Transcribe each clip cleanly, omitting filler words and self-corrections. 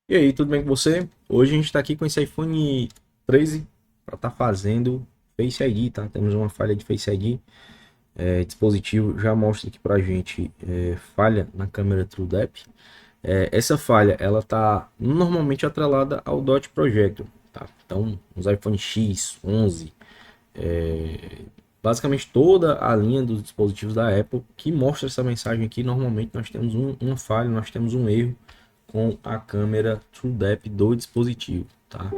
E aí, tudo bem com você? Hoje a gente está aqui com esse iPhone 13 para estar fazendo Face ID, tá? Temos uma falha de Face ID. Dispositivo já mostra aqui para a gente falha na câmera TrueDepth. Essa falha ela tá normalmente atrelada ao Dot Projector, tá? Então, os iPhone X, 11, basicamente toda a linha dos dispositivos da Apple que mostra essa mensagem aqui, normalmente nós temos uma falha, nós temos um erro com a câmera TrueDepth do dispositivo, tá?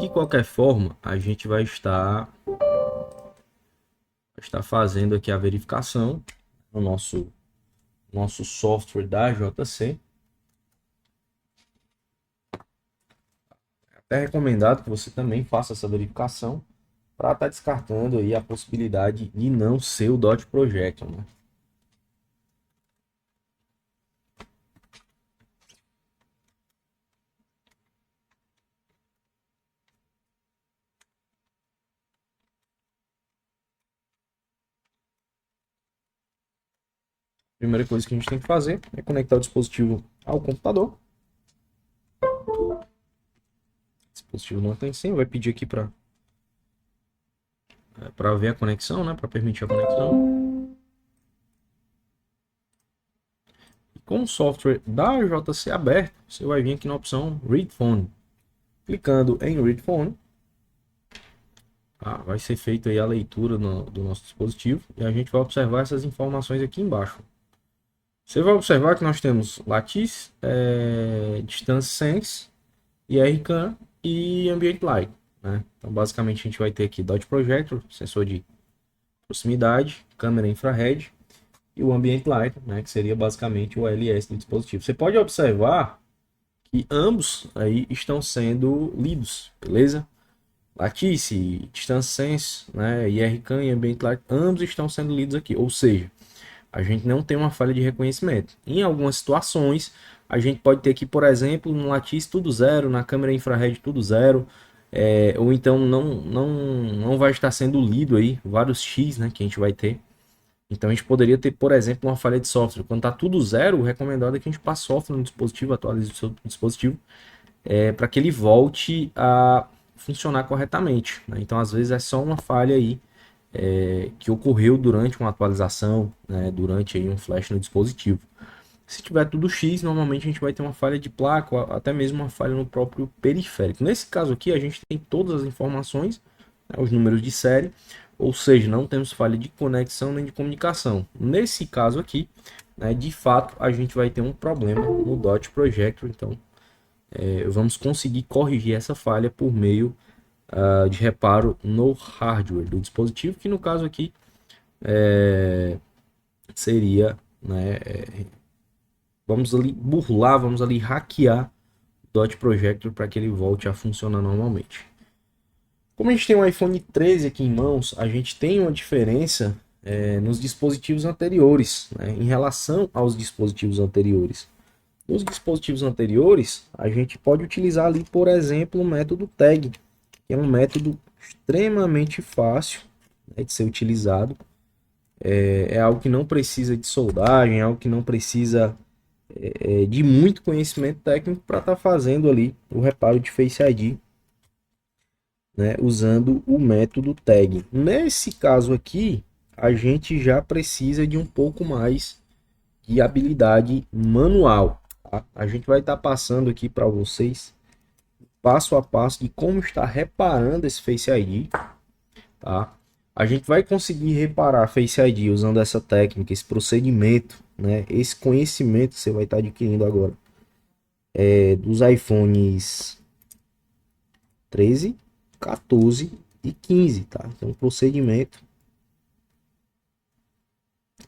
De qualquer forma, a gente vai estar fazendo aqui a verificação no nosso software da JC. É até recomendado que você também faça essa verificação para estar descartando aí a possibilidade de não ser o Dot Projector, né? Primeira coisa que a gente tem que fazer é conectar o dispositivo ao computador. O dispositivo não tem senha, vai pedir aqui para ver a conexão, né? Para permitir a conexão. Com o software da JC aberto, você vai vir aqui na opção Read Phone. Clicando em Read Phone, vai ser feita aí a leitura do nosso dispositivo e a gente vai observar essas informações aqui embaixo. Você vai observar que nós temos Lattice, Distance Sense, IRCAM e Ambient Light, né? Então, basicamente, a gente vai ter aqui Dot Projector, sensor de proximidade, câmera infrared e o Ambient Light, né? Que seria basicamente o LS do dispositivo. Você pode observar que ambos aí estão sendo lidos, beleza? Lattice, Distance Sense, né, IRCAM e Ambient Light, ambos estão sendo lidos aqui, ou seja, a gente não tem uma falha de reconhecimento. Em algumas situações, a gente pode ter aqui, por exemplo, no Lattice tudo zero, na câmera infrared tudo zero, ou então não vai estar sendo lido aí, vários X, né, que a gente vai ter. Então a gente poderia ter, por exemplo, uma falha de software. Quando está tudo zero, o recomendado é que a gente passe software no dispositivo, atualize o seu dispositivo, para que ele volte a funcionar corretamente, né? Então, às vezes, é só uma falha aí que ocorreu durante uma atualização, né? Durante aí um flash no dispositivo. Se tiver tudo X, normalmente a gente vai ter uma falha de placa ou até mesmo uma falha no próprio periférico. Nesse caso aqui, a gente tem todas as informações, né, os números de série, ou seja, não temos falha de conexão nem de comunicação. Nesse caso aqui, né, de fato, a gente vai ter um problema no Dot Projector, então vamos conseguir corrigir essa falha por meio de reparo no hardware do dispositivo, que no caso aqui seria, né, vamos ali burlar, vamos ali hackear o Dot Projector para que ele volte a funcionar normalmente. Como a gente tem um iPhone 13 aqui em mãos, a gente tem uma diferença nos dispositivos anteriores, né, em relação aos dispositivos anteriores. Nos dispositivos anteriores, a gente pode utilizar ali, por exemplo, o método tag, que é um método extremamente fácil, né, de ser utilizado. É algo que não precisa de soldagem, é algo que não precisa de muito conhecimento técnico para estar fazendo ali o reparo de Face ID, né, usando o método tag. Nesse caso aqui, a gente já precisa de um pouco mais de habilidade manual. Tá? A gente vai estar passando aqui para vocês passo a passo de como está reparando esse Face ID, tá? A gente vai conseguir reparar Face ID usando essa técnica, esse procedimento, né? Esse conhecimento que você vai estar adquirindo agora dos iPhones 13, 14 e 15, tá? Então o procedimento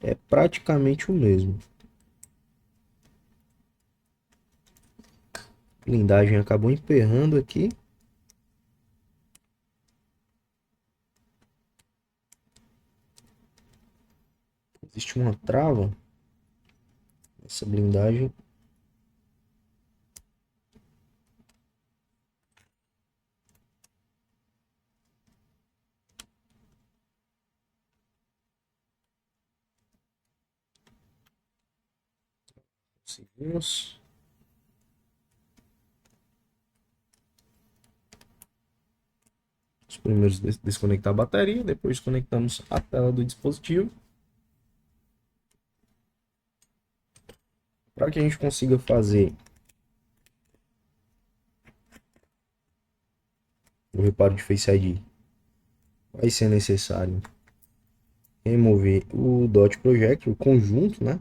é praticamente o mesmo. A blindagem acabou emperrando aqui. Existe uma trava nessa blindagem. Seguimos. Os primeiros desconectar a bateria, depois conectamos a tela do dispositivo. Para que a gente consiga fazer o reparo de Face ID, vai ser necessário remover o Dot Projector, o conjunto, né?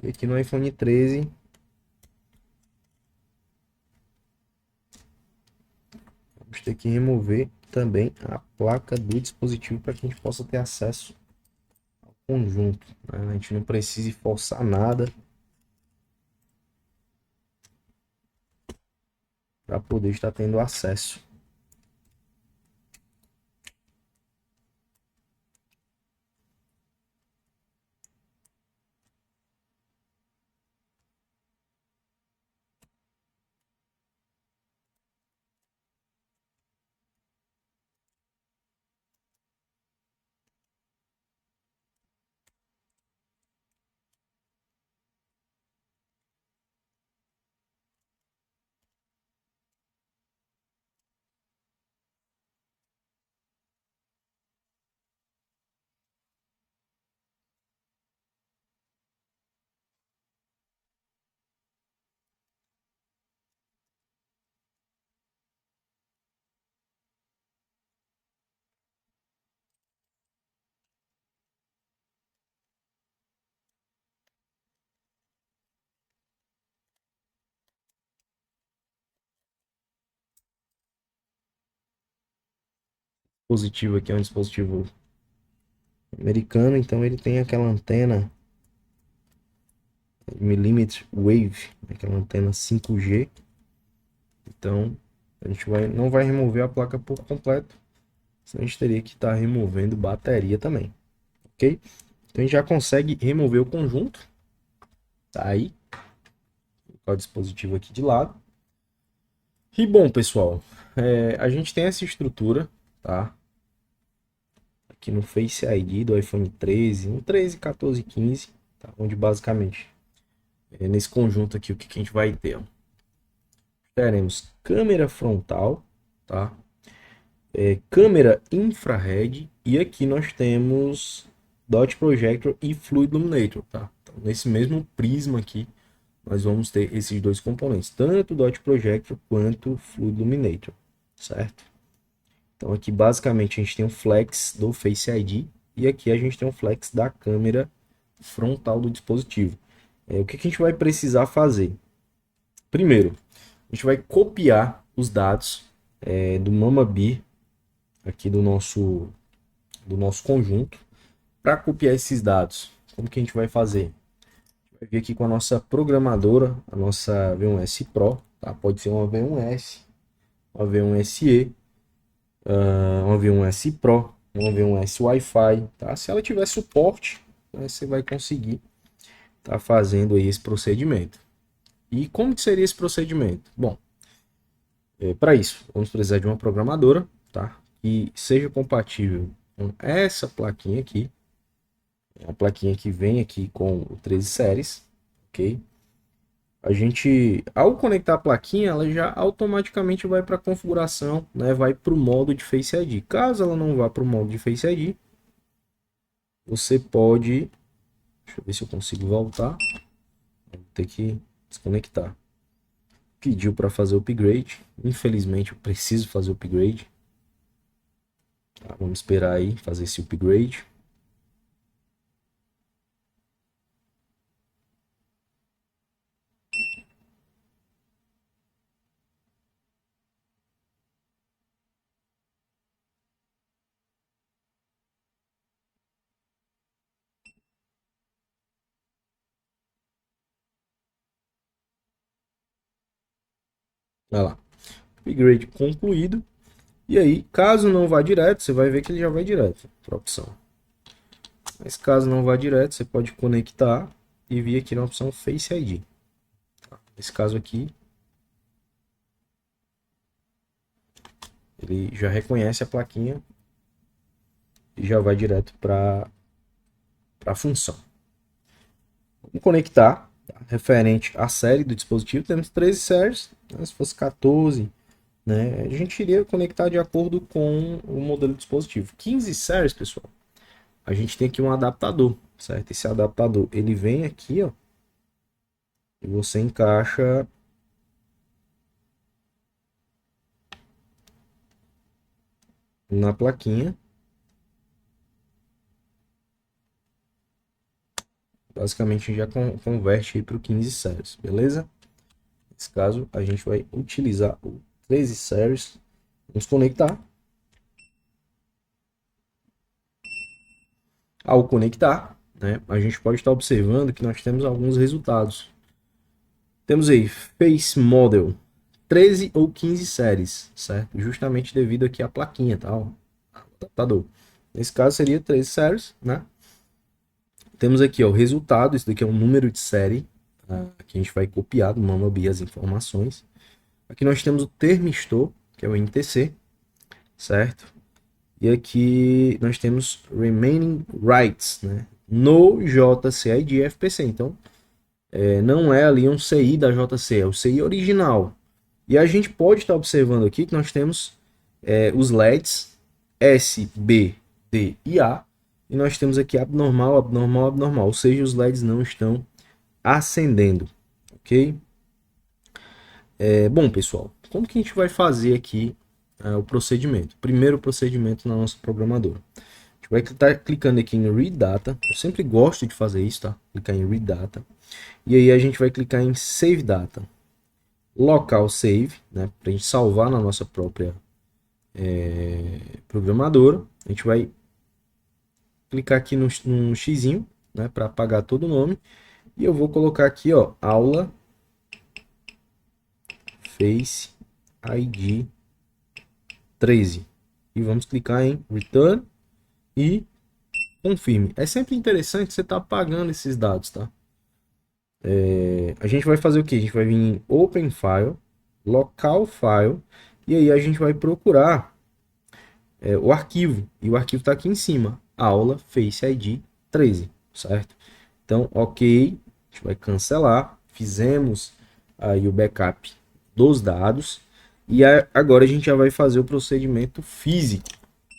E aqui no iPhone 13, vamos ter que remover também a placa do dispositivo para que a gente possa ter acesso ao conjunto, né? A gente não precise forçar nada para poder estar tendo acesso. O dispositivo aqui é um dispositivo americano, então ele tem aquela antena millimeter wave, aquela antena 5G. Então a gente não vai remover a placa por completo, senão a gente teria que estar removendo bateria também, ok? Então a gente já consegue remover o conjunto, tá aí, vou colocar o dispositivo aqui de lado. E bom, pessoal, a gente tem essa estrutura, tá? Aqui no Face ID do iPhone 13, no 13, 14 e 15, tá? Onde basicamente nesse conjunto aqui o que a gente vai ter? Ó? Teremos câmera frontal, tá? Câmera infrared e aqui nós temos Dot Projector e Fluid Illuminator, tá? Então, nesse mesmo prisma aqui nós vamos ter esses dois componentes, tanto o Dot Projector quanto o Fluid Illuminator, certo? Então aqui basicamente a gente tem um flex do Face ID e aqui a gente tem um flex da câmera frontal do dispositivo. O que a gente vai precisar fazer? Primeiro, a gente vai copiar os dados do MamaBear aqui do nosso conjunto. Para copiar esses dados, como que a gente vai fazer? Vai vir aqui com a nossa programadora, a nossa V1S Pro, tá? Pode ser uma V1S, uma V1SE, uma V1S Pro, uma V1S Wi-Fi, tá? Se ela tiver suporte, né, você vai conseguir tá fazendo aí esse procedimento. E como que seria esse procedimento? Bom, para isso, vamos precisar de uma programadora, tá? Que seja compatível com essa plaquinha aqui, a plaquinha que vem aqui com o 13 séries, ok? A gente, ao conectar a plaquinha, ela já automaticamente vai para a configuração, né? Vai para o modo de Face ID. Caso ela não vá para o modo de Face ID, você pode, deixa eu ver se eu consigo voltar, vou ter que desconectar. Pediu para fazer o upgrade, infelizmente eu preciso fazer o upgrade. Tá, vamos esperar aí fazer esse upgrade. Olha lá, upgrade concluído. E aí, caso não vá direto, você vai ver que ele já vai direto para a opção. Mas caso não vá direto, você pode conectar e vir aqui na opção Face ID. Nesse caso aqui, ele já reconhece a plaquinha e já vai direto para a função. Vamos conectar, tá? Referente à série do dispositivo, temos 13 séries, né? Se fosse 14, né? A gente iria conectar de acordo com o modelo do dispositivo. 15 séries, pessoal, a gente tem aqui um adaptador, certo? Esse adaptador, ele vem aqui, ó, e você encaixa na plaquinha. Basicamente já converte para o 15 séries, beleza? Nesse caso, a gente vai utilizar o 13 séries. Vamos conectar. Ao conectar, né, a gente pode estar observando que nós temos alguns resultados. Temos aí Face Model 13 ou 15 séries, certo? Justamente devido aqui à plaquinha, tá? O adaptador. Nesse caso seria 13 séries, né? Temos aqui ó, o resultado, isso daqui é um número de série, tá? Que a gente vai copiar do MammaBee as informações. Aqui nós temos o termistor, que é o NTC, certo? E aqui nós temos Remaining Rights, né? No JCID FPC. Então, não é ali um CI da JC, é o CI original. E a gente pode estar observando aqui que nós temos os LEDs S, B, D e A. E nós temos aqui abnormal, abnormal, abnormal. Ou seja, os LEDs não estão acendendo. Ok? Bom, pessoal, como que a gente vai fazer aqui o procedimento? Primeiro procedimento na nossa programadora. A gente vai estar clicando aqui em Read Data. Eu sempre gosto de fazer isso, tá? Clicar em Read Data. E aí a gente vai clicar em Save Data. Local Save, né? Para a gente salvar na nossa própria programadora. A gente vai clicar aqui no xizinho, né? Para apagar todo o nome. E eu vou colocar aqui, ó, aula Face ID 13. E vamos clicar em Return e confirme. É sempre interessante você estar apagando esses dados, tá? A gente vai fazer o que? A gente vai vir em Open File, Local File, e aí a gente vai procurar o arquivo. E o arquivo está aqui em cima, aula Face ID 13, certo? Então, ok, a gente vai cancelar. Fizemos aí o backup dos dados. E agora a gente já vai fazer o procedimento físico,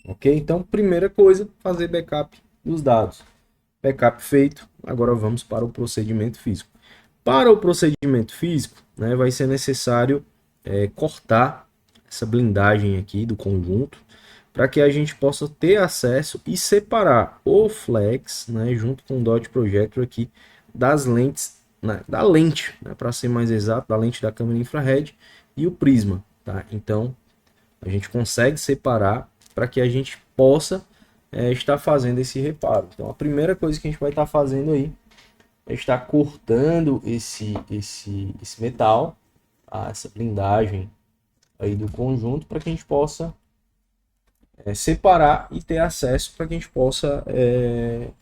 ok? Então, primeira coisa, fazer backup dos dados. Backup feito, agora vamos para o procedimento físico. Para o procedimento físico, né, vai ser necessário cortar essa blindagem aqui do conjunto para que a gente possa ter acesso e separar o flex, né, junto com o dot projector aqui das lentes, né, da lente, né, para ser mais exato, da lente da câmera infrared e o prisma, tá? Então a gente consegue separar para que a gente possa estar fazendo esse reparo. Então a primeira coisa que a gente vai estar fazendo aí está cortando esse metal, tá? Essa blindagem aí do conjunto, para que a gente possa separar e ter acesso para que a gente possa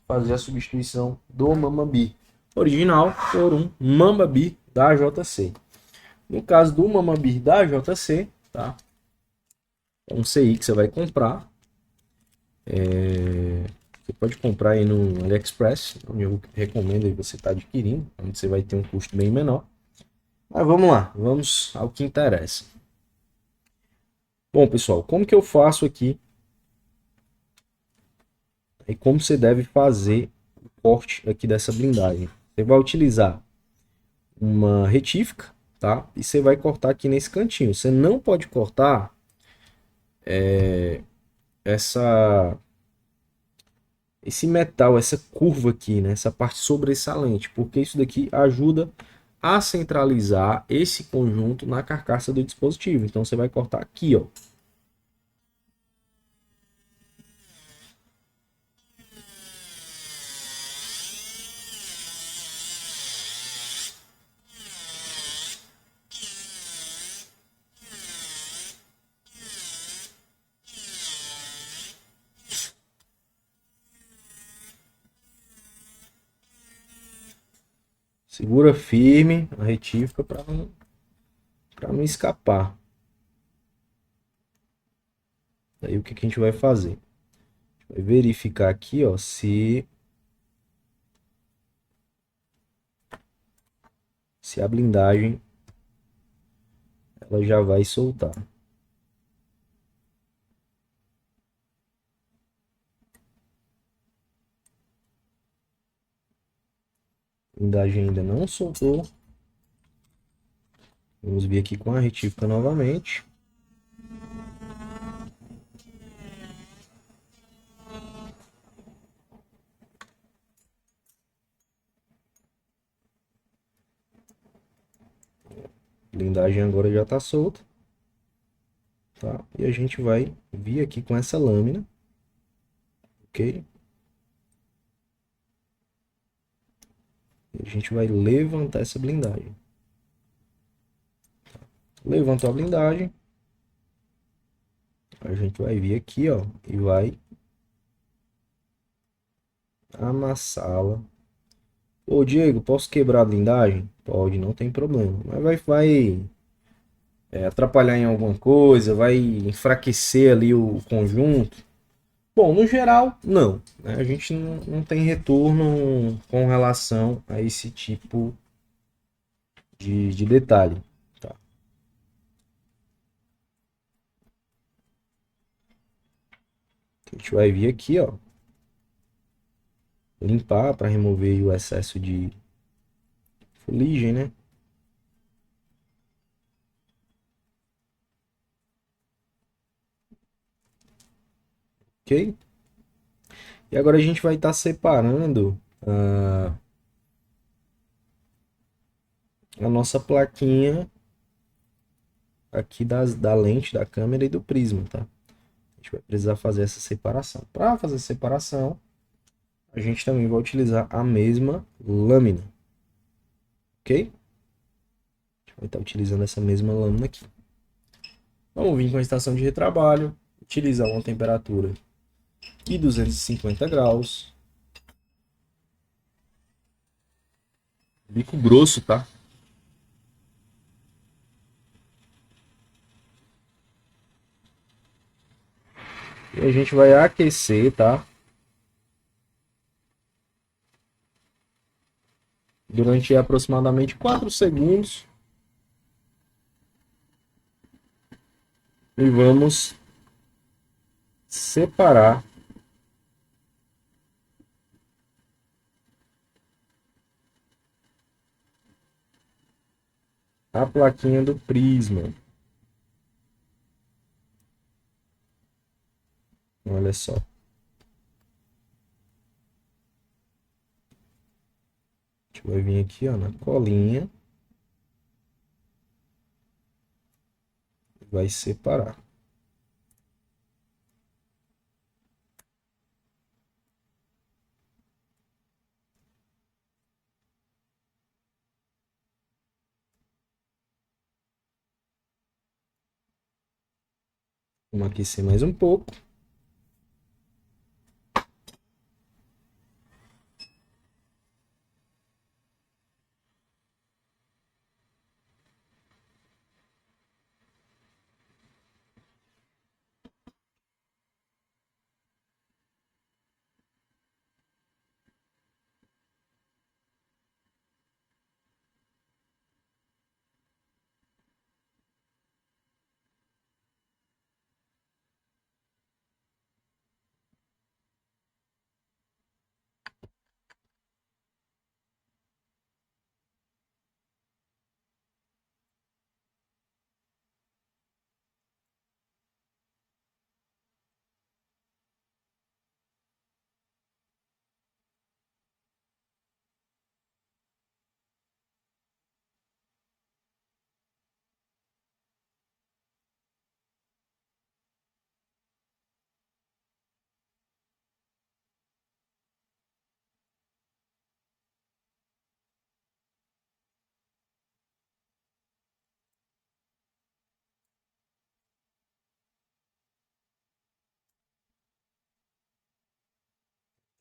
fazer a substituição do MammaBee original por um MammaBee da JC. No caso do MammaBee da JC, tá? É um CI que você vai comprar. Você pode comprar aí no AliExpress, onde eu recomendo aí você estar adquirindo, onde você vai ter um custo bem menor. Mas vamos lá, vamos ao que interessa. Bom, pessoal, como que eu faço aqui e como você deve fazer o corte aqui dessa blindagem? Você vai utilizar uma retífica, tá? E você vai cortar aqui nesse cantinho. Você não pode cortar essa esse metal, essa curva aqui, né? Essa parte sobressalente, porque isso daqui ajuda a centralizar esse conjunto na carcaça do dispositivo. Então você vai cortar aqui, ó. Segura firme a retífica para não escapar. Aí o que, que a gente vai fazer? Vai verificar aqui, ó, se a blindagem ela já vai soltar. A blindagem ainda não soltou. Vamos vir aqui com a retífica novamente. A blindagem agora já está solta. Tá? E a gente vai vir aqui com essa lâmina. Ok? E a gente vai levantar essa blindagem. Levantou a blindagem. A gente vai vir aqui, ó, e vai amassá-la. Ô, Diego, posso quebrar a blindagem? Pode, não tem problema. Mas vai atrapalhar em alguma coisa, vai enfraquecer ali o conjunto. Bom, no geral, não, né? A gente não tem retorno com relação a esse tipo de detalhe. Tá? A gente vai vir aqui, ó, limpar para remover o excesso de fuligem, né? Ok? E agora a gente vai estar separando a nossa plaquinha aqui da lente da câmera e do prisma, tá? A gente vai precisar fazer essa separação. Para fazer a separação, a gente também vai utilizar a mesma lâmina, ok? A gente vai estar utilizando essa mesma lâmina aqui. Vamos vir com a estação de retrabalho, utilizar uma temperatura de 250 graus. Bico grosso, tá? E a gente vai aquecer, tá? Durante aproximadamente 4 segundos. E vamos separar a plaquinha do prisma. Olha só. A gente vai vir aqui, ó, na colinha. Vai separar. Vamos aquecer mais um pouco.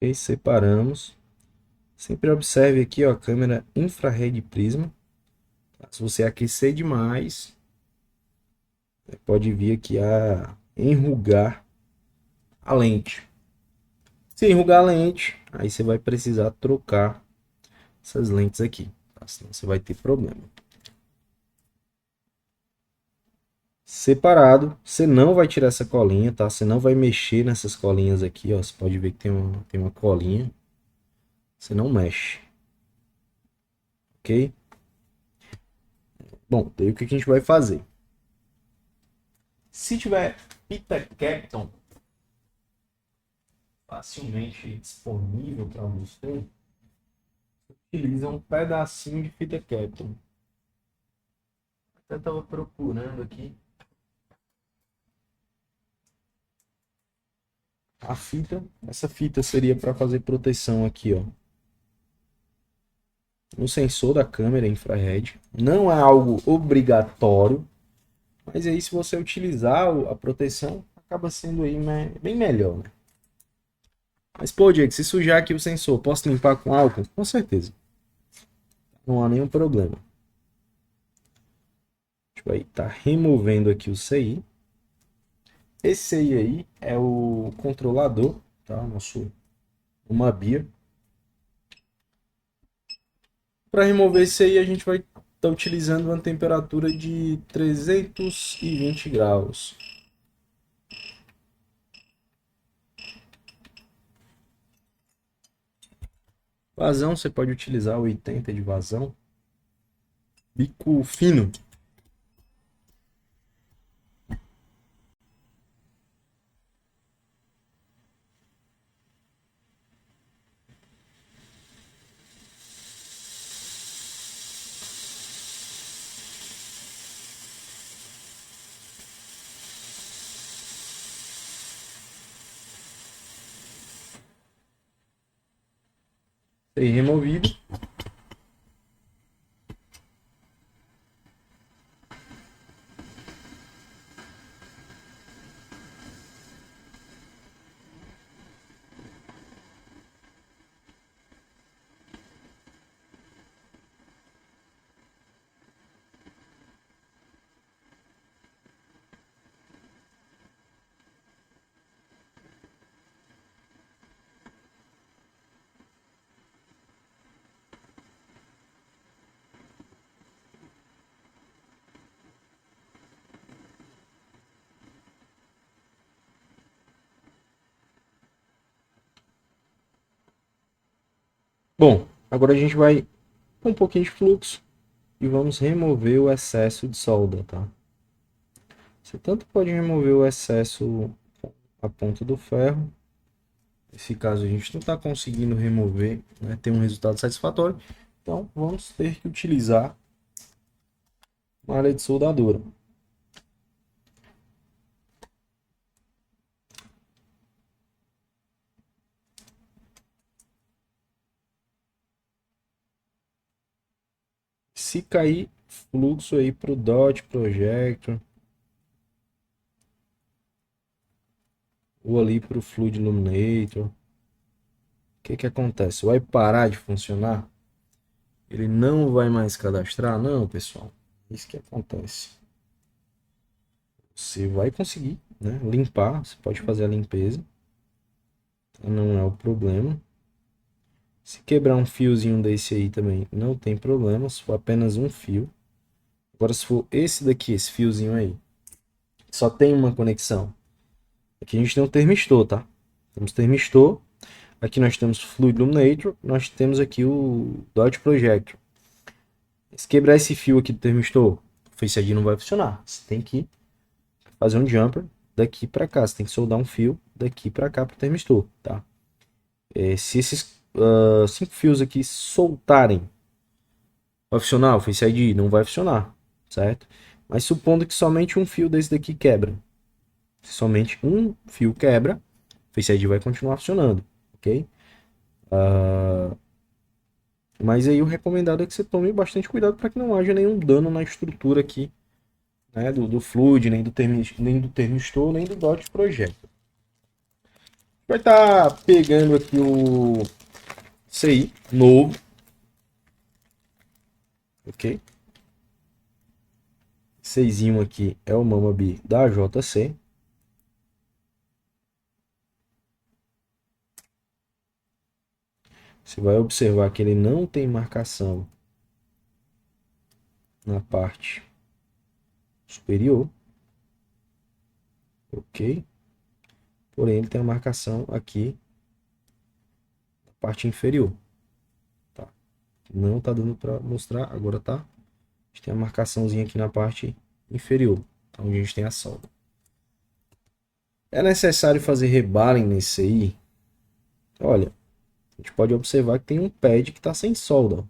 E separamos. Sempre observe aqui, ó, a câmera infrared prisma. Se você aquecer demais, pode vir aqui a enrugar a lente. Se enrugar a lente, aí você vai precisar trocar essas lentes aqui, tá? Senão você vai ter problema. Separado, você não vai tirar essa colinha, tá? Você não vai mexer nessas colinhas aqui, ó. Você pode ver que tem uma colinha. Você não mexe. ok? Bom, daí o que a gente vai fazer? Se tiver fita Kapton facilmente disponível para você, utiliza um pedacinho de fita Kapton. Até estava procurando aqui a fita. Essa fita seria para fazer proteção aqui, ó, no sensor da câmera infrared. Não é algo obrigatório, mas aí se você utilizar a proteção, acaba sendo aí bem melhor, né? Mas pô, Diego, se sujar aqui o sensor, posso limpar com álcool? Com certeza. Não há nenhum problema. A gente vai estar removendo aqui o CI. Esse aí é o controlador, tá? Uma BIA. Para remover esse aí, a gente vai estar utilizando uma temperatura de 320 graus. Vazão, você pode utilizar 80 de vazão. Bico fino. Bem removido. Bom, agora a gente vai com um pouquinho de fluxo e vamos remover o excesso de solda, tá? Você tanto pode remover o excesso com a ponta do ferro. Nesse caso a gente não está conseguindo remover, né, ter um resultado satisfatório. Então vamos ter que utilizar uma área de soldadura. Se cair fluxo aí para o Dot Projector ou ali para o Fluid Illuminator, o que que acontece? Vai parar de funcionar? Ele não vai mais cadastrar? Não, pessoal. Isso que acontece. Você vai conseguir, né, limpar, você pode fazer a limpeza, não é o problema. Se quebrar um fiozinho desse aí também não tem problema, se for apenas um fio. Agora se for esse daqui, esse fiozinho aí, só tem uma conexão. Aqui a gente tem um termistor, tá? Temos termistor. Aqui nós temos Fluid Illuminator, nós temos aqui o Dot Projector. Se quebrar esse fio aqui do termistor, o Face ID não vai funcionar. Você tem que fazer um jumper daqui para cá. Você tem que soldar um fio daqui para cá para o termistor, tá? Se esses 5 fios aqui soltarem, vai funcionar? O Face ID não vai funcionar, certo? Mas supondo que somente um fio desse daqui quebra. Se somente um fio quebra, o Face ID vai continuar funcionando, ok? Mas aí o recomendado é que você tome bastante cuidado para que não haja nenhum dano na estrutura aqui, né, do Fluid, nem do termistor, nem do Dot Project. Vai estar pegando aqui o CI novo, ok? Seisinho aqui é o Mamabi da JC. Você vai observar que ele não tem marcação na parte superior, ok? Porém, ele tem a marcação aqui na parte inferior, tá? Não tá dando para mostrar, agora tá. A gente tem a marcaçãozinha aqui na parte inferior, onde a gente tem a solda. É necessário fazer rebaling nesse aí? Olha, a gente pode observar que tem um pad que está sem solda.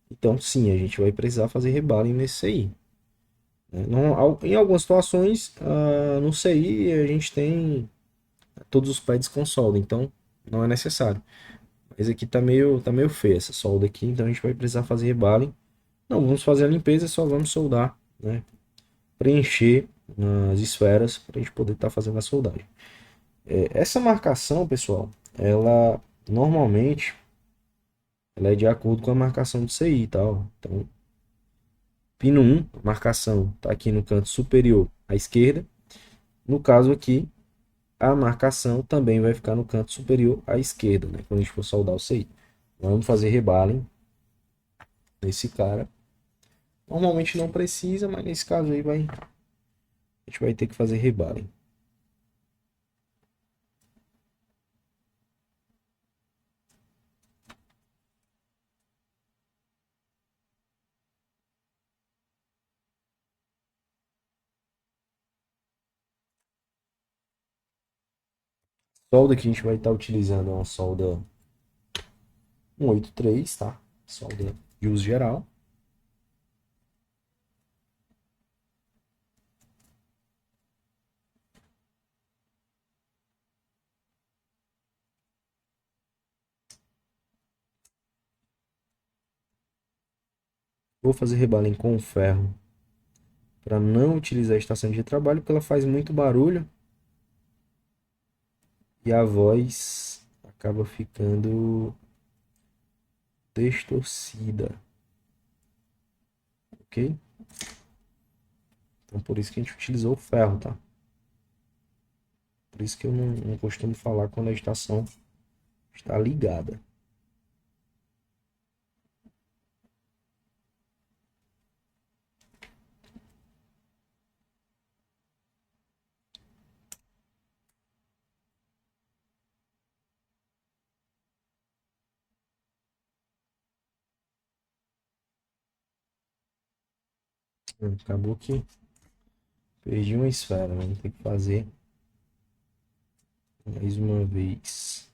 Então, sim, a gente vai precisar fazer rebaling nesse CI. Em algumas situações, no CI a gente tem todos os pads com solda, então não é necessário. Mas aqui tá meio feio essa solda aqui, então a gente vai precisar fazer rebaling. Não vamos fazer a limpeza, só vamos soldar, né? Preencher as esferas para a gente poder estar fazendo a soldagem. Essa marcação, pessoal, ela normalmente ela é de acordo com a marcação do CI e tal. Então, pino 1, a marcação está aqui no canto superior à esquerda. No caso aqui, a marcação também vai ficar no canto superior à esquerda, né? Quando a gente for soldar o CI. Vamos fazer rebaling nesse cara. Normalmente não precisa, mas nesse caso aí a gente vai ter que fazer rebaling. Solda que a gente vai estar utilizando é uma solda 183, tá? Solda de uso geral. Vou fazer rebaling com ferro para não utilizar a estação de trabalho, porque ela faz muito barulho e a voz acaba ficando distorcida, ok? Então por isso que a gente utilizou o ferro, tá? Por isso que eu não costumo falar quando a estação está ligada. Acabou que perdi uma esfera, né? Vamos ter que fazer mais uma vez.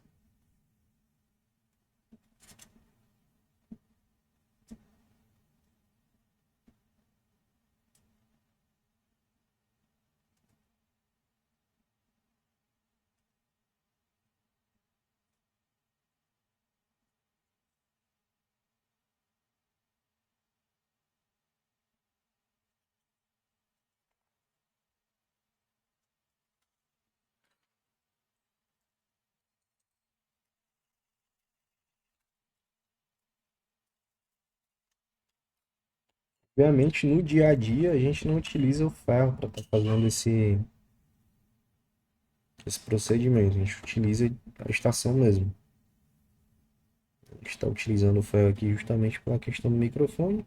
Obviamente, no dia a dia, a gente não utiliza o ferro para estar fazendo esse procedimento. A gente utiliza a estação mesmo. A gente está utilizando o ferro aqui justamente pela questão do microfone.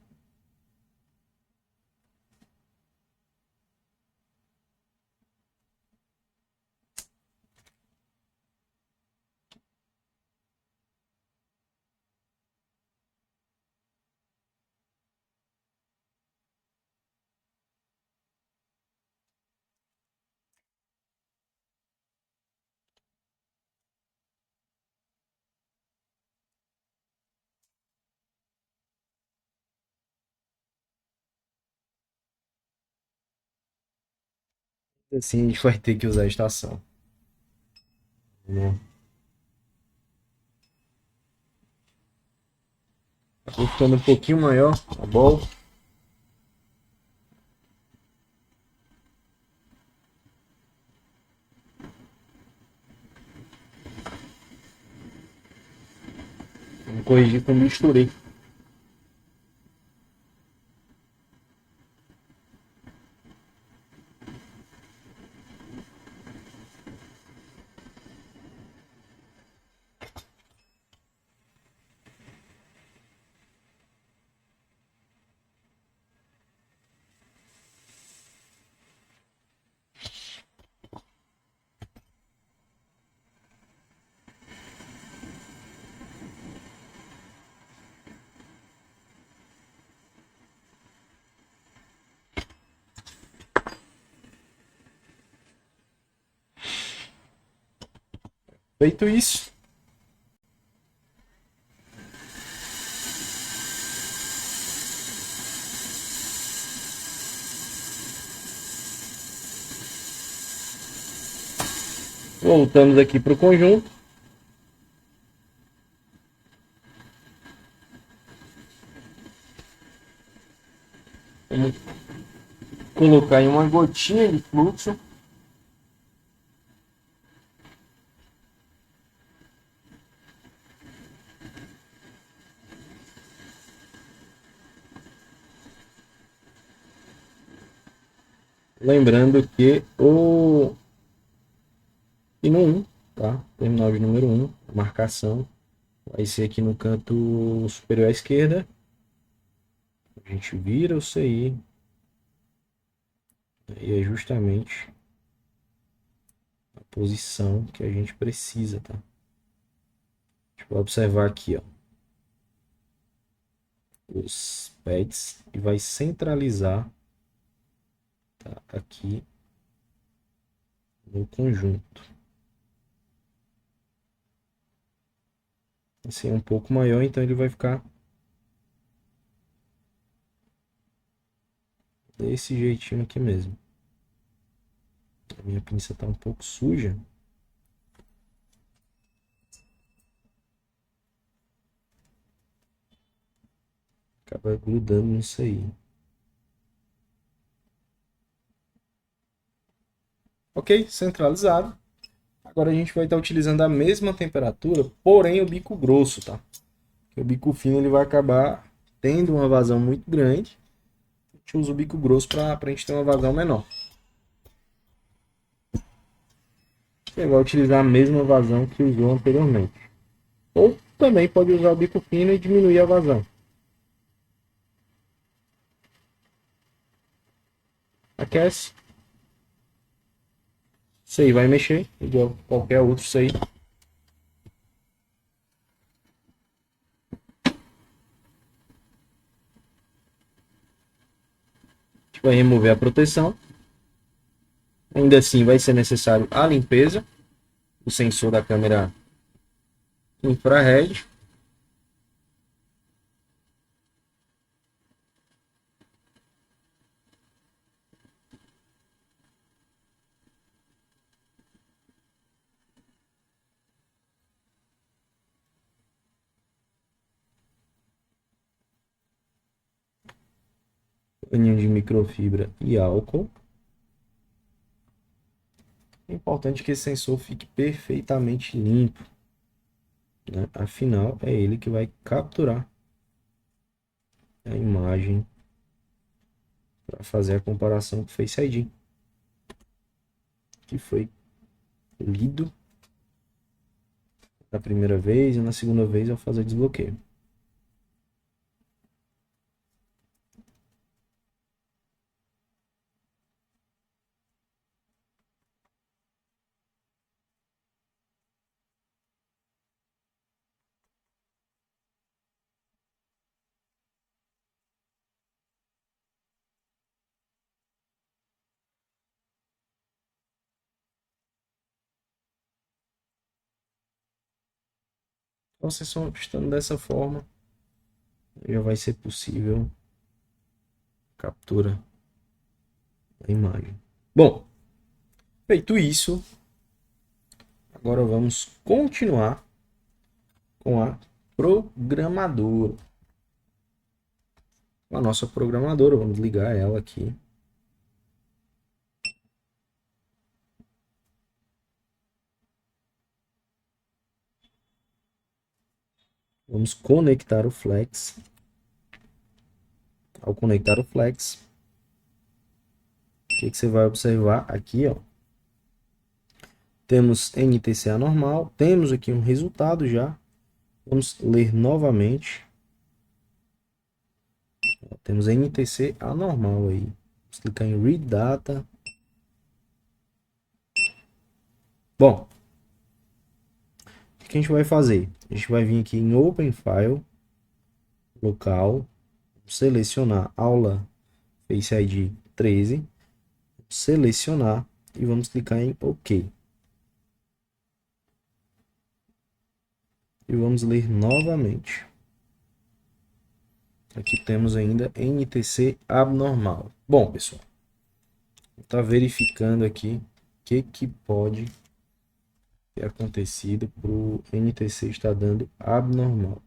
Assim, a gente vai ter que usar a estação, né? Vou ficando um pouquinho maior, tá bom? Vamos corrigir que eu misturei. Feito isso, voltamos aqui para o conjunto. Vamos colocar em uma gotinha de fluxo. Lembrando que o pino 1, tá? Terminal de número 1, a marcação vai ser aqui no canto superior à esquerda. A gente vira o CI. E é justamente a posição que a gente precisa, tá? A gente vai observar aqui, ó, os pads e vai centralizar, tá, aqui no conjunto. Assim é um pouco maior, então ele vai ficar desse jeitinho aqui mesmo. A minha pinça tá um pouco suja. Acaba grudando nisso aí. Ok, centralizado. Agora a gente vai estar utilizando a mesma temperatura, porém o bico grosso, tá? Porque o bico fino ele vai acabar tendo uma vazão muito grande. A gente usa o bico grosso para a gente ter uma vazão menor. Você vai utilizar a mesma vazão que usou anteriormente. Ou também pode usar o bico fino e diminuir a vazão. Aquece. Isso aí vai mexer, igual qualquer outro isso aí. A gente vai remover a proteção. Ainda assim vai ser necessário a limpeza do sensor da câmera infrared. Paninho de microfibra e álcool. É importante que esse sensor fique perfeitamente limpo, né? Afinal, é ele que vai capturar a imagem para fazer a comparação com o Face ID, que foi lido na primeira vez e na segunda vez ao fazer desbloqueio. Então, vocês só estando dessa forma, já vai ser possível captura da imagem. Bom, feito isso, agora vamos continuar com a programadora. Com a nossa programadora, vamos ligar ela aqui. Vamos conectar o flex. Ao conectar o flex, o que você vai observar aqui, ó? Temos NTC anormal, temos aqui um resultado já. Vamos ler novamente. Temos NTC anormal aí. Vamos clicar em Read Data. Bom, o que a gente vai fazer? A gente vai vir aqui em Open File, local, selecionar aula Face ID 13, selecionar e vamos clicar em OK. e vamos ler novamente. Aqui temos ainda NTC abnormal. Bom, pessoal, está verificando aqui o que pode ter acontecido para o NTC estar dando abnormal.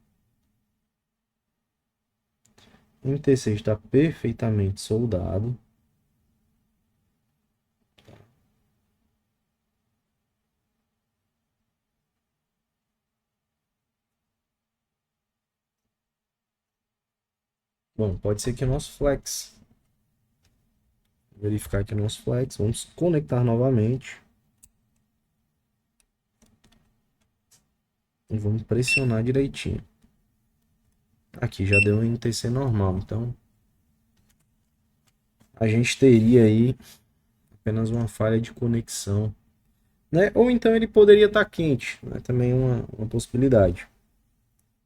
O NTC está perfeitamente soldado. Bom, pode ser que o nosso flex. Verificar aqui o nosso flex. Vamos conectar novamente. E vamos pressionar direitinho. Aqui já deu um NTC normal, então a gente teria aí apenas uma falha de conexão, né? Ou então ele poderia estar quente, né? Também uma possibilidade.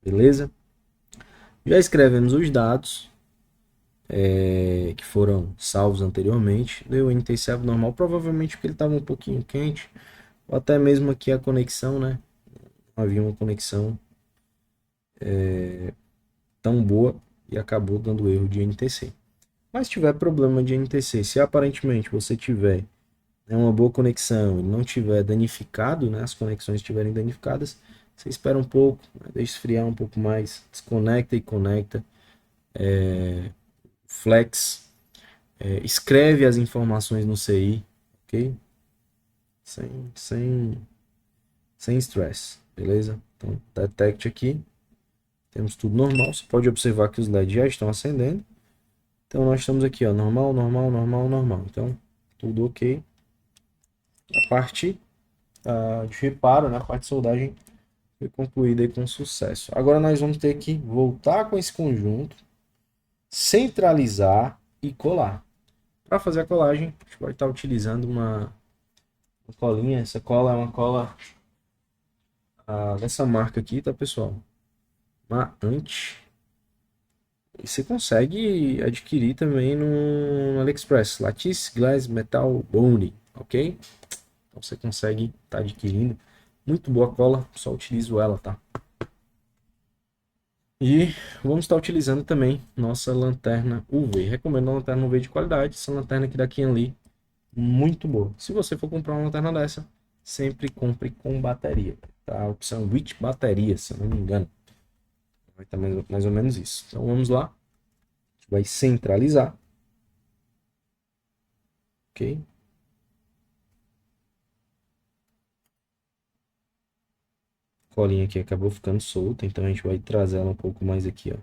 Beleza? Já escrevemos os dados que foram salvos anteriormente. Deu NTC abnormal, provavelmente porque ele estava um pouquinho quente, ou até mesmo aqui a conexão, né? Não havia uma conexão tão boa e acabou dando erro de NTC. Mas se tiver problema de NTC, se aparentemente você tiver uma boa conexão e não tiver danificado, né, as conexões estiverem danificadas, você espera um pouco, né, deixa esfriar um pouco mais, desconecta e conecta, flex, escreve as informações no CI, ok? Sem stress, beleza? Então, detect aqui, temos tudo normal, você pode observar que os LEDs já estão acendendo. Então nós estamos aqui, ó, normal, normal, normal, normal. Então, tudo ok. A parte de reparo, né, a parte de soldagem foi concluída aí com sucesso. Agora nós vamos ter que voltar com esse conjunto, centralizar e colar. Para fazer a colagem, a gente vai estar utilizando uma colinha. Essa cola é uma cola dessa marca aqui, tá, pessoal? Uma Ant. E você consegue adquirir também no AliExpress. Lattice Glass Metal Bonding, ok? Então você consegue estar adquirindo. Muito boa cola, só utilizo ela, tá? E vamos estar utilizando também nossa lanterna UV. Recomendo uma lanterna UV de qualidade. Essa lanterna aqui da Kianli, muito boa. Se você for comprar uma lanterna dessa, sempre compre com bateria. Tá? A opção with bateria, se eu não me engano. Vai estar mais ou menos isso. Então vamos lá. A gente vai centralizar. Ok? A colinha aqui acabou ficando solta, então a gente vai trazer ela um pouco mais aqui, ó,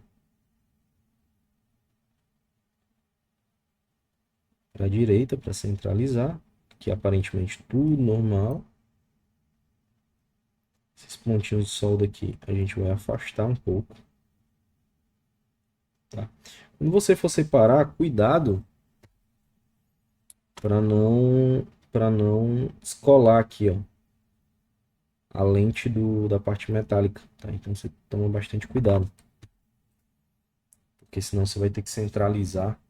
para a direita, para centralizar. Aqui aparentemente tudo normal. Esses pontinhos de solda aqui a gente vai afastar um pouco. Tá? Quando você for separar, cuidado para não descolar aqui, ó, a lente da parte metálica, tá? Então você toma bastante cuidado, porque senão você vai ter que centralizar.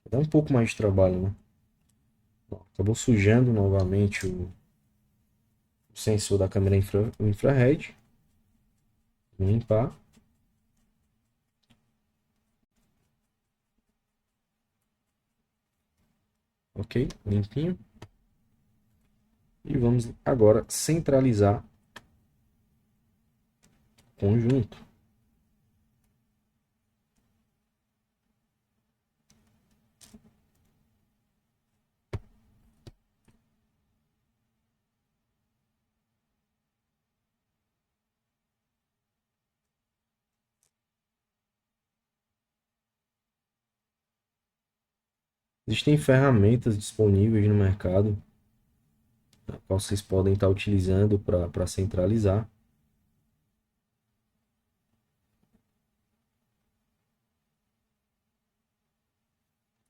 Dá um pouco mais de trabalho, né? Ó, acabou sujando novamente o sensor da câmera infrared. Vou limpar. Ok, limpinho. E vamos agora centralizar o conjunto. Existem ferramentas disponíveis no mercado, a qual vocês podem estar utilizando para centralizar.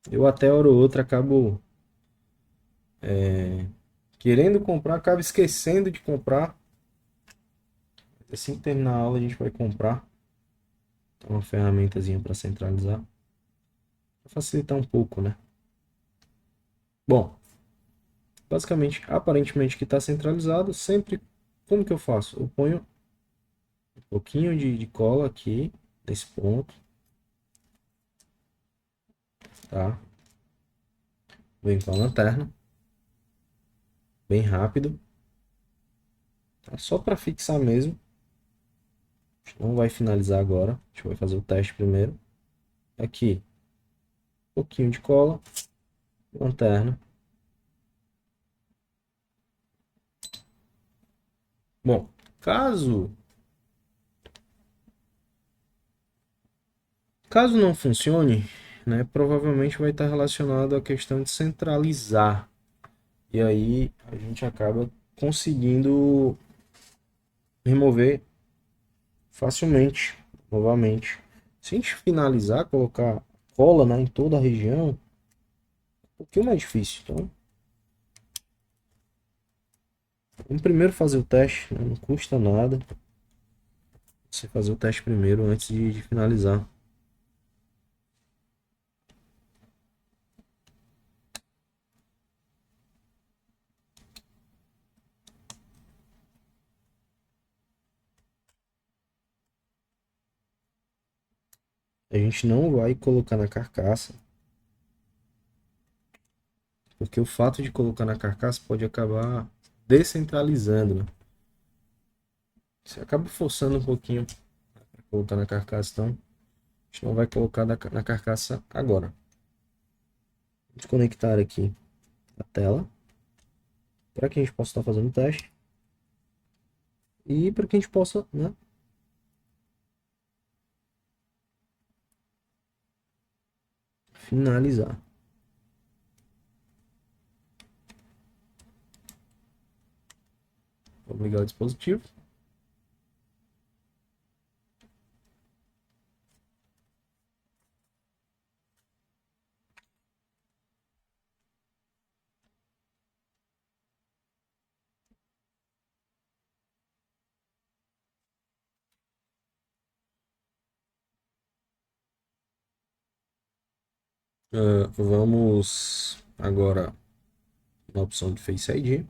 Eu até hora ou outra acabo querendo comprar, acabo esquecendo de comprar. Assim que terminar a aula a gente vai comprar uma ferramentazinha para centralizar, para facilitar um pouco, né? Bom, basicamente, aparentemente que está centralizado, sempre como que eu faço? Eu ponho Um pouquinho de cola aqui, nesse ponto, tá? Vem com a lanterna, bem rápido, tá? Só para fixar mesmo. A gente não vai finalizar agora, a gente vai fazer o teste primeiro. Aqui, um pouquinho de cola, lanterna. Bom, caso não funcione, né, provavelmente vai estar relacionado à questão de centralizar. E aí a gente acaba conseguindo remover facilmente, novamente. Se a gente finalizar, colocar cola, né, em toda a região, um pouquinho mais difícil. Então, vamos primeiro fazer o teste, né, não custa nada você fazer o teste primeiro antes de finalizar. A gente não vai colocar na carcaça, porque o fato de colocar na carcaça pode acabar descentralizando, né? Você acaba forçando um pouquinho para colocar na carcaça, então a gente não vai colocar na carcaça agora. Vamos conectar aqui a tela para que a gente possa estar fazendo o teste e para que a gente possa, né, finalizar. Vamos ligar o dispositivo. Vamos agora na opção de Face ID.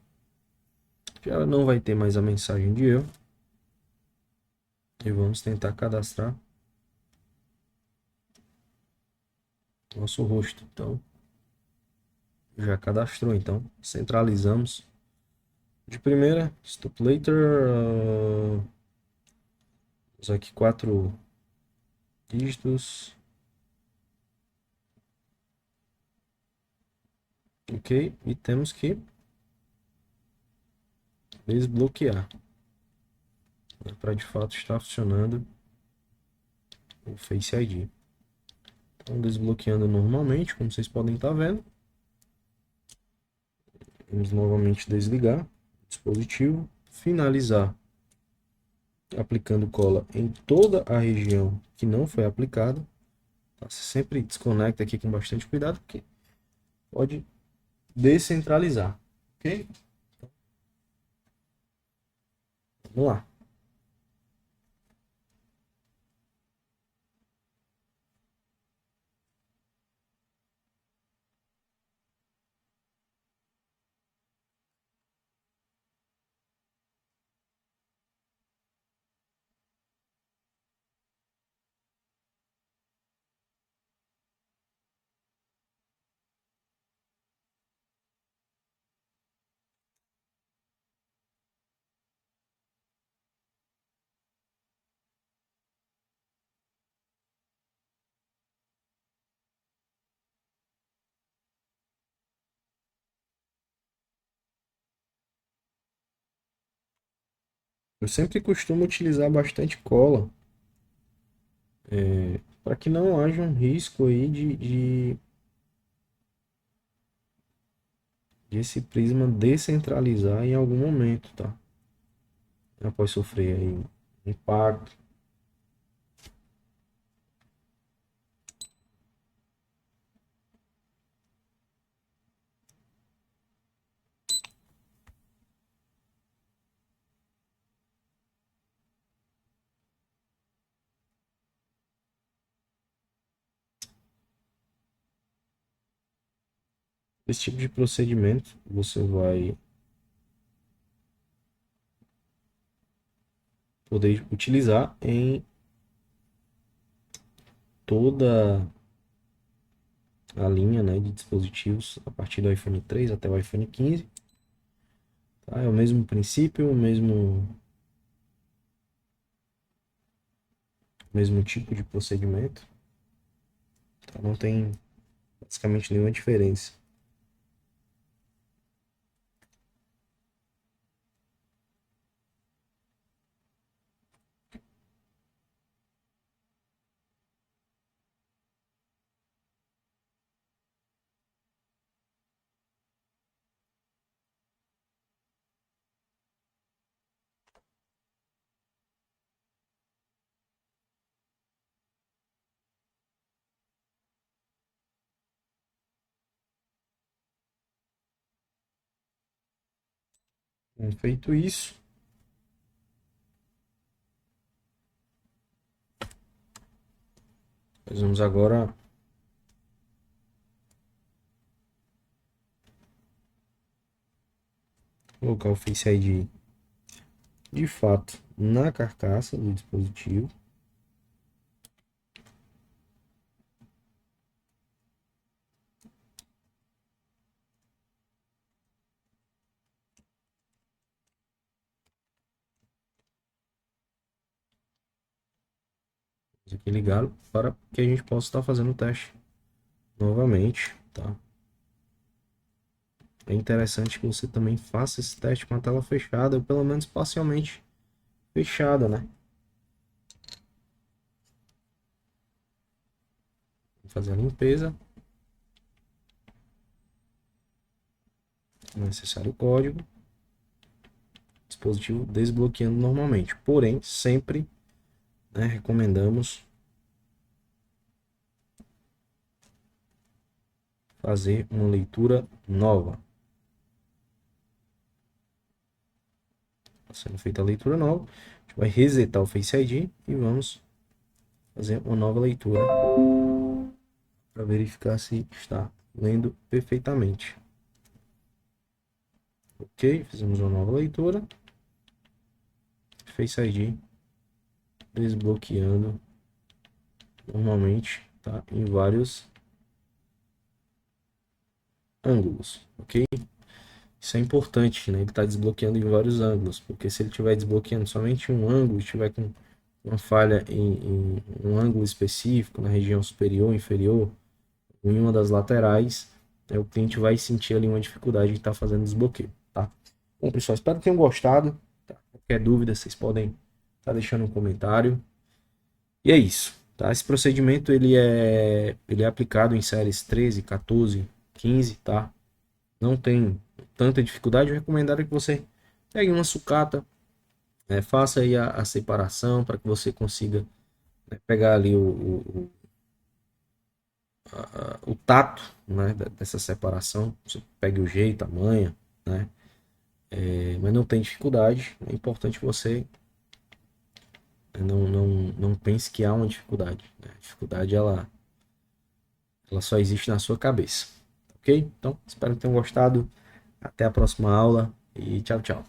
Já não vai ter mais a mensagem de erro. E vamos tentar cadastrar nosso rosto. Então, já cadastrou. Então, centralizamos. De primeira, stop later. Usar aqui 4 dígitos. Ok. E temos que desbloquear, para de fato estar funcionando o Face ID. Então, desbloqueando normalmente, como vocês podem estar vendo. Vamos novamente desligar o dispositivo, finalizar aplicando cola em toda a região que não foi aplicada. Tá? Você sempre desconecta aqui com bastante cuidado, porque pode descentralizar, ok? Vamos lá. Eu sempre costumo utilizar bastante cola, para que não haja um risco aí de esse prisma descentralizar em algum momento, tá? Após sofrer aí um impacto. Esse tipo de procedimento você vai poder utilizar em toda a linha, né, de dispositivos a partir do iPhone 3 até o iPhone 15. Tá? É o mesmo princípio, o mesmo tipo de procedimento. Tá? Não tem basicamente nenhuma diferença. Feito isso, nós vamos agora colocar o Face ID de fato na carcaça do dispositivo. Vamos aqui ligá-lo para que a gente possa estar fazendo o teste novamente, tá? É interessante que você também faça esse teste com a tela fechada, ou pelo menos parcialmente fechada, né? Vou fazer a limpeza. Não é necessário o código. Dispositivo desbloqueando normalmente. Porém, sempre, né, recomendamos fazer uma leitura nova. Sendo feita a leitura nova, a gente vai resetar o Face ID e vamos fazer uma nova leitura para verificar se está lendo perfeitamente. Ok, fizemos uma nova leitura. Face ID desbloqueando normalmente, tá? Em vários ângulos, ok? Isso é importante, né? Ele está desbloqueando em vários ângulos, porque se ele estiver desbloqueando somente um ângulo, estiver com uma falha em um ângulo específico, na região superior, inferior, ou em uma das laterais, o cliente vai sentir ali uma dificuldade de estar fazendo desbloqueio, tá? Bom, pessoal, espero que tenham gostado. Tá? Qualquer dúvida, vocês podem estar deixando um comentário. E é isso, tá? Esse procedimento ele é aplicado em séries 13, 14, 15, tá? Não tem tanta dificuldade. Eu recomendaria que você pegue uma sucata, faça aí a separação para que você consiga, né, pegar ali o tato, né, dessa separação. Você pegue o jeito, a manha, né? Mas não tem dificuldade. É importante que você não pense que há uma dificuldade, né? A dificuldade ela só existe na sua cabeça. Ok? Então, espero que tenham gostado. Até a próxima aula e tchau, tchau.